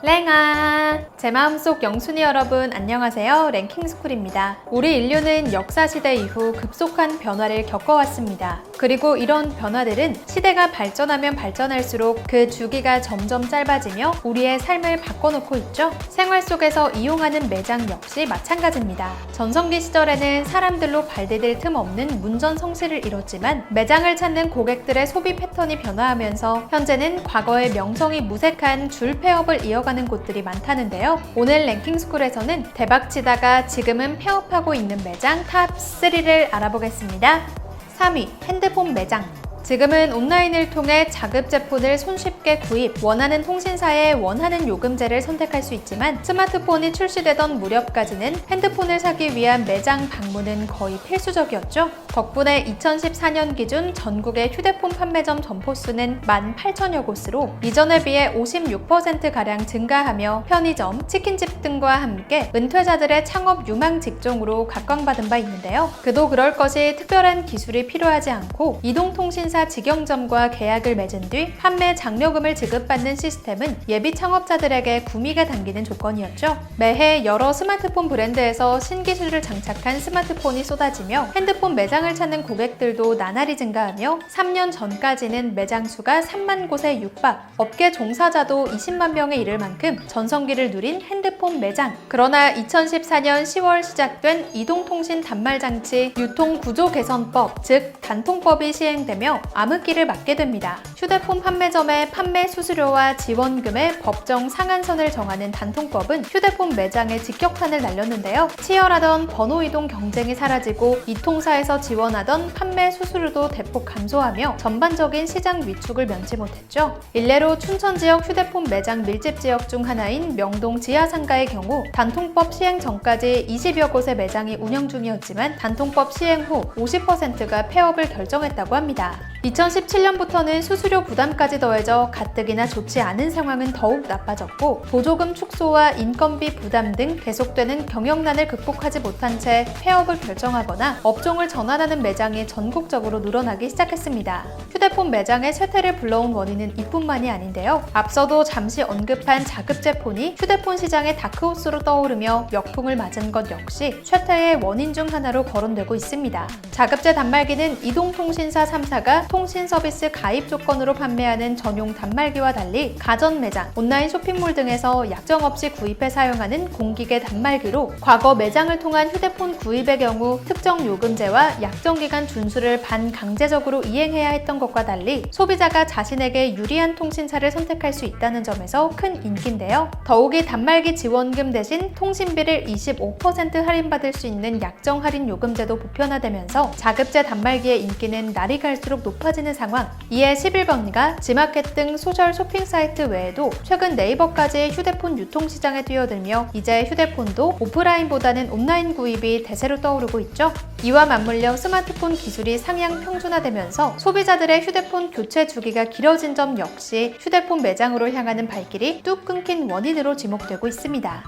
랭아! 제 마음속 영순이 여러분 안녕하세요. 랭킹스쿨입니다. 우리 인류는 역사시대 이후 급속한 변화를 겪어왔습니다. 그리고 이런 변화들은 시대가 발전하면 발전할수록 그 주기가 점점 짧아지며 우리의 삶을 바꿔놓고 있죠. 생활 속에서 이용하는 매장 역시 마찬가지입니다. 전성기 시절에는 사람들로 발디딜 틈 없는 문전성시를 이뤘지만 매장을 찾는 고객들의 소비 패턴이 변화하면서 현재는 과거의 명성이 무색한 줄 폐업을 이어가는 곳들이 많다는데요. 오늘 랭킹스쿨에서는 대박치다가 지금은 폐업하고 있는 매장 탑 3를 알아보겠습니다. 3위, 핸드폰 매장. 지금은 온라인을 통해 자급제폰을 손쉽게 구입, 원하는 통신사에 원하는 요금제를 선택할 수 있지만 스마트폰이 출시되던 무렵까지는 핸드폰을 사기 위한 매장 방문은 거의 필수적이었죠. 덕분에 2014년 기준 전국의 휴대폰 판매점 점포수는 18,000여 곳으로 이전에 비해 56%가량 증가하며 편의점, 치킨집 등과 함께 은퇴자들의 창업 유망 직종으로 각광받은 바 있는데요. 그도 그럴 것이 특별한 기술이 필요하지 않고 이동통신사 직영점과 계약을 맺은 뒤 판매 장려금을 지급받는 시스템은 예비 창업자들에게 구미가 당기는 조건이었죠. 매해 여러 스마트폰 브랜드에서 신기술을 장착한 스마트폰이 쏟아지며 핸드폰 매장을 찾는 고객들도 나날이 증가하며 3년 전까지는 매장 수가 3만 곳에 육박, 업계 종사자도 20만 명에 이를 만큼 전성기를 누린 핸드폰 매장. 그러나 2014년 10월 시작된 이동통신 단말장치 유통구조개선법, 즉 단통법이 시행되며 암흑기를 맞게 됩니다. 휴대폰 판매점의 판매 수수료와 지원금의 법정 상한선을 정하는 단통법은 휴대폰 매장에 직격탄을 날렸는데요. 치열하던 번호 이동 경쟁이 사라지고 이통사에서 지원하던 판매 수수료도 대폭 감소하며 전반적인 시장 위축을 면치 못했죠. 일례로 춘천 지역 휴대폰 매장 밀집 지역 중 하나인 명동 지하상가의 경우 단통법 시행 전까지 20여 곳의 매장이 운영 중이었지만 단통법 시행 후 50%가 폐업을 결정했다고 합니다. 2017년부터는 수수료 부담까지 더해져 가뜩이나 좋지 않은 상황은 더욱 나빠졌고 보조금 축소와 인건비 부담 등 계속되는 경영난을 극복하지 못한 채 폐업을 결정하거나 업종을 전환하는 매장이 전국적으로 늘어나기 시작했습니다. 휴대폰 매장의 쇠퇴를 불러온 원인은 이뿐만이 아닌데요. 앞서도 잠시 언급한 자급제폰이 휴대폰 시장의 다크호스로 떠오르며 역풍을 맞은 것 역시 쇠퇴의 원인 중 하나로 거론되고 있습니다. 자급제 단말기는 이동통신사 3사가 통신 서비스 가입 조건으로 판매하는 전용 단말기와 달리 가전 매장, 온라인 쇼핑몰 등에서 약정 없이 구입해 사용하는 공기계 단말기로 과거 매장을 통한 휴대폰 구입의 경우 특정 요금제와 약정기간 준수를 반강제적으로 이행해야 했던 것과 달리 소비자가 자신에게 유리한 통신사를 선택할 수 있다는 점에서 큰 인기인데요. 더욱이 단말기 지원금 대신 통신비를 25% 할인받을 수 있는 약정 할인 요금제도 보편화되면서 자급제 단말기의 인기는 날이 갈수록 높아지는 상황. 이에 11번리가 지마켓 등 소셜 쇼핑 사이트 외에도 최근 네이버까지 휴대폰 유통시장에 뛰어들며 이제 휴대폰도 오프라인보다는 온라인 구입이 대세로 떠오르고 있죠. 이와 맞물려 스마트폰 기술이 상향 평준화되면서 소비자들의 휴대폰 교체 주기가 길어진 점 역시 휴대폰 매장으로 향하는 발길이 뚝 끊긴 원인으로 지목되고 있습니다.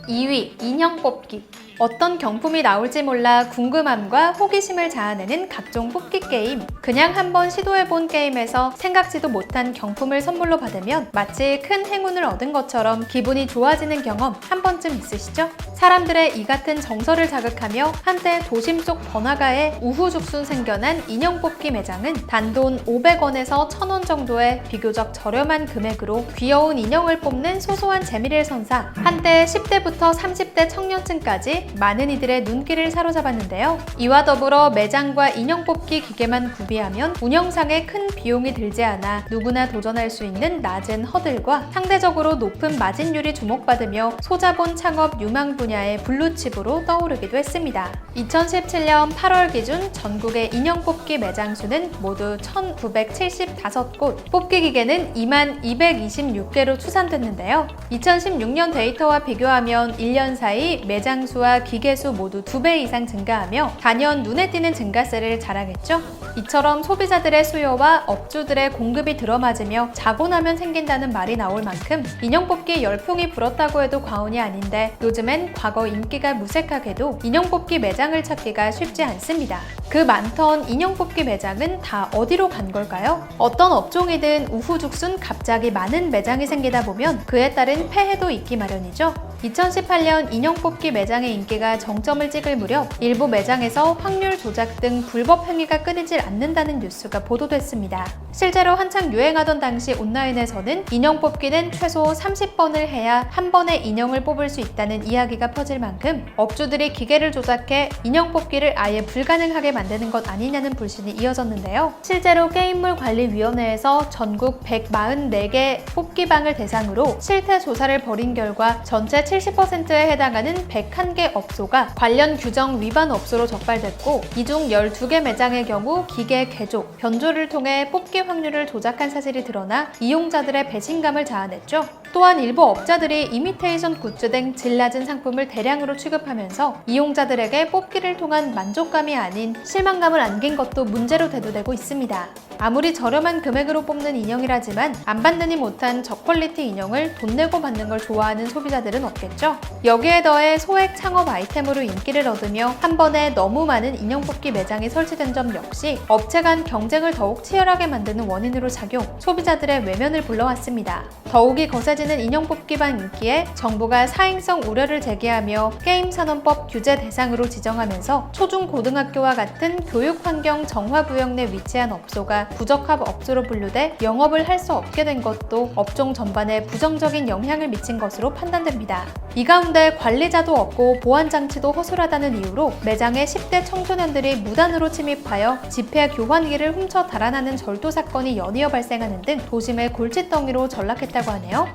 2위, 인형 뽑기. 어떤 경품이 나올지 몰라 궁금함과 호기심을 자아내는 각종 뽑기 게임. 그냥 한번 시도해본 게임에서 생각지도 못한 경품을 선물로 받으면 마치 큰 행운을 얻은 것처럼 기분이 좋아지는 경험 한 번쯤 있으시죠? 사람들의 이 같은 정서를 자극하며 한때 도심 속 번화가에 우후죽순 생겨난 인형 뽑기 매장은 단돈 500원에서 1000원 정도의 비교적 저렴한 금액으로 귀여운 인형을 뽑는 소소한 재미를 선사 한때 10대부터 30대 청년층까지 많은 이들의 눈길을 사로잡았는데요. 이와 더불어 매장과 인형 뽑기 기계만 구비하면 운영상에 큰 비용이 들지 않아 누구나 도전할 수 있는 낮은 허들과 상대적으로 높은 마진율이 주목받으며 소자본 창업 유망 분야의 블루칩으로 떠오르기도 했습니다. 2017년 8월 기준 전국의 인형 뽑기 매장 수는 모두 1975곳, 뽑기 기계는 2226개로 추산됐는데요. 2016년 데이터와 비교하면 1년 사이 매장 수와 인력과 기계수 모두 2배 이상 증가하며 단연 눈에 띄는 증가세를 자랑했죠. 이처럼 소비자들의 수요와 업주들의 공급이 들어맞으며 자고 나면 생긴다는 말이 나올 만큼 인형 뽑기 열풍이 불었다고 해도 과언이 아닌데 요즘엔 과거 인기가 무색하게도 인형 뽑기 매장을 찾기가 쉽지 않습니다. 그 많던 인형 뽑기 매장은 다 어디로 간 걸까요? 어떤 업종이든 우후죽순 갑자기 많은 매장이 생기다 보면 그에 따른 폐해도 있기 마련이죠. 2018년 인형 뽑기 매장의 인기가 정점을 찍을 무렵 일부 매장에서 확률 조작 등 불법 행위가 끊이질 않는다는 뉴스가 보도됐습니다. 실제로 한창 유행하던 당시 온라인에서는 인형 뽑기는 최소 30번을 해야 한 번에 인형을 뽑을 수 있다는 이야기가 퍼질 만큼 업주들이 기계를 조작해 인형 뽑기를 아예 불가능하게 만드는 것 아니냐는 불신이 이어졌는데요. 실제로 게임물관리위원회에서 전국 144개 뽑기방을 대상으로 실태 조사를 벌인 결과 전체 70%에 해당하는 101개 업소가 관련 규정 위반 업소로 적발됐고, 이 중 12개 매장의 경우 기계 개조, 변조를 통해 뽑기 확률을 조작한 사실이 드러나 이용자들의 배신감을 자아냈죠. 또한 일부 업자들이 이미테이션 굿즈 등 질 낮은 상품을 대량으로 취급하면서 이용자들에게 뽑기를 통한 만족감이 아닌 실망감을 안긴 것도 문제로 대두되고 있습니다. 아무리 저렴한 금액으로 뽑는 인형이라지만 안 받느니 못한 저퀄리티 인형을 돈 내고 받는 걸 좋아하는 소비자들은 없겠죠. 여기에 더해 소액 창업 아이템으로 인기를 얻으며 한 번에 너무 많은 인형 뽑기 매장이 설치된 점 역시 업체 간 경쟁을 더욱 치열하게 만드는 원인으로 작용, 소비자들의 외면을 불러왔습니다. 더욱이 거세지는 인형 뽑기방 인기에 정부가 사행성 우려를 제기하며 게임산업법 규제 대상으로 지정하면서 초중고등학교와 같은 교육환경 정화구역 내 위치한 업소가 부적합 업소로 분류돼 영업을 할 수 없게 된 것도 업종 전반에 부정적인 영향을 미친 것으로 판단됩니다. 이 가운데 관리자도 없고 보안장치도 허술하다는 이유로 매장에 10대 청소년들이 무단으로 침입하여 지폐 교환기를 훔쳐 달아나는 절도 사건이 연이어 발생하는 등 도심의 골칫덩이로 전락했다고 하네요.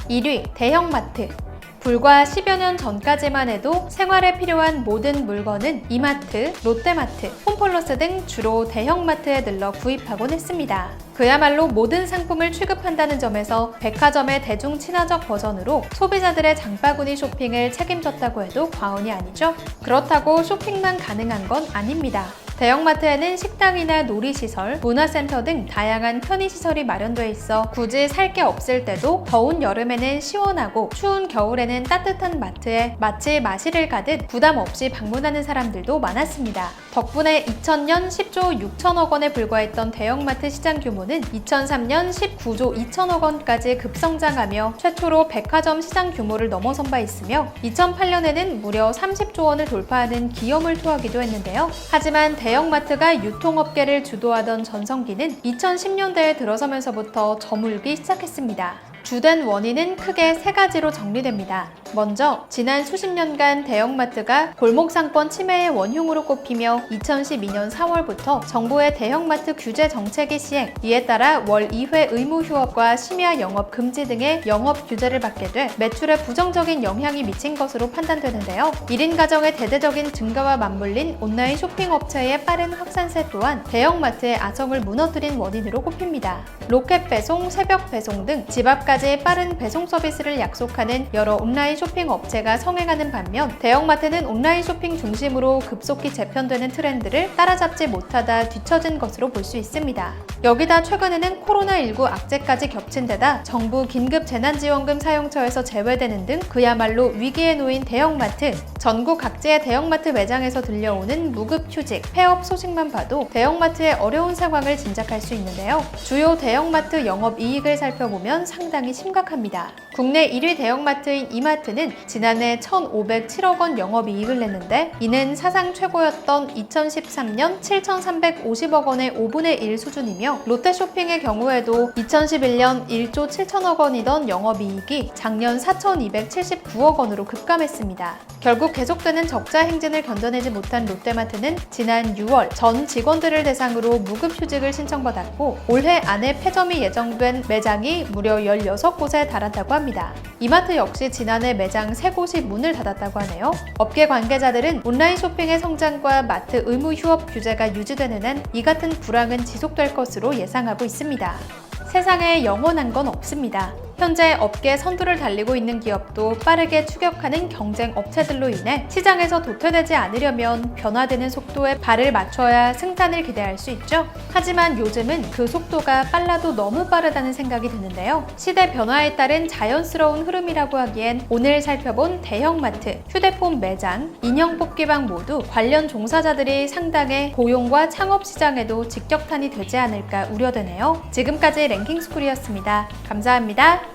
1위, 대형마트. 불과 10여 년 전까지만 해도 생활에 필요한 모든 물건은 이마트, 롯데마트, 홈플러스 등 주로 대형마트에 들러 구입하곤 했습니다. 그야말로 모든 상품을 취급한다는 점에서 백화점의 대중 친화적 버전으로 소비자들의 장바구니 쇼핑을 책임졌다고 해도 과언이 아니죠. 그렇다고 쇼핑만 가능한 건 아닙니다. 대형마트에는 식당이나 놀이시설, 문화센터 등 다양한 편의시설이 마련돼 있어 굳이 살 게 없을 때도 더운 여름에는 시원하고 추운 겨울에는 따뜻한 마트에 마치 마실을 가듯 부담 없이 방문하는 사람들도 많았습니다. 덕분에 2000년 10조 6천억 원에 불과했던 대형마트 시장 규모는 2003년 19조 2천억 원까지 급성장하며 최초로 백화점 시장 규모를 넘어선 바 있으며 2008년에는 무려 30조 원을 돌파하는 기염을 토하기도 했는데요. 하지만 대형마트가 유통업계를 주도하던 전성기는 2010년대에 들어서면서부터 저물기 시작했습니다. 주된 원인은 크게 3가지로 정리됩니다. 먼저 지난 수십 년간 대형마트가 골목상권 침해의 원흉으로 꼽히며 2012년 4월부터 정부의 대형마트 규제 정책이 시행, 이에 따라 월 2회 의무 휴업과 심야 영업 금지 등의 영업 규제를 받게 돼 매출에 부정적인 영향이 미친 것으로 판단되는데요. 1인 가정의 대대적인 증가와 맞물린 온라인 쇼핑 업체의 빠른 확산세 또한 대형마트의 아성을 무너뜨린 원인으로 꼽힙니다. 로켓 배송, 새벽 배송 등 집 앞까지 빠른 배송 서비스를 약속하는 여러 온라인 쇼핑 업체가 성행하는 반면 대형마트는 온라인 쇼핑 중심으로 급속히 재편되는 트렌드를 따라잡지 못하다 뒤처진 것으로 볼 수 있습니다. 여기다 최근에는 코로나19 악재까지 겹친 데다 정부 긴급 재난지원금 사용처에서 제외되는 등 그야말로 위기에 놓인 대형마트, 전국 각지의 대형마트 매장에서 들려오는 무급휴직, 폐업 소식만 봐도 대형마트의 어려운 상황을 짐작할 수 있는데요. 주요 대형마트 영업이익을 살펴보면 상당히 심각합니다. 국내 1위 대형마트인 이마트는 지난해 1,507억 원 영업이익을 냈는데 이는 사상 최고였던 2013년 7,350억 원의 5분의 1 수준이며 롯데쇼핑의 경우에도 2011년 1조 7천억 원이던 영업이익이 작년 4,279억 원으로 급감했습니다. 결국 계속되는 적자 행진을 견뎌내지 못한 롯데마트는 지난 6월 전 직원들을 대상으로 무급휴직을 신청받았고 올해 안에 폐점이 예정된 매장이 무려 16곳에 달한다고 합니다. 이마트 역시 지난해 매장 3곳이 문을 닫았다고 하네요. 업계 관계자들은 온라인 쇼핑의 성장과 마트 의무 휴업 규제가 유지되는 한 이 같은 불황은 지속될 것으로 예상하고 있습니다. 세상에 영원한 건 없습니다. 현재 업계 선두를 달리고 있는 기업도 빠르게 추격하는 경쟁 업체들로 인해 시장에서 도태되지 않으려면 변화되는 속도에 발을 맞춰야 승산을 기대할 수 있죠. 하지만 요즘은 그 속도가 빨라도 너무 빠르다는 생각이 드는데요. 시대 변화에 따른 자연스러운 흐름이라고 하기엔 오늘 살펴본 대형마트, 휴대폰 매장, 인형 뽑기방 모두 관련 종사자들이 상당해 고용과 창업 시장에도 직격탄이 되지 않을까 우려되네요. 지금까지 랭킹스쿨이었습니다. 감사합니다.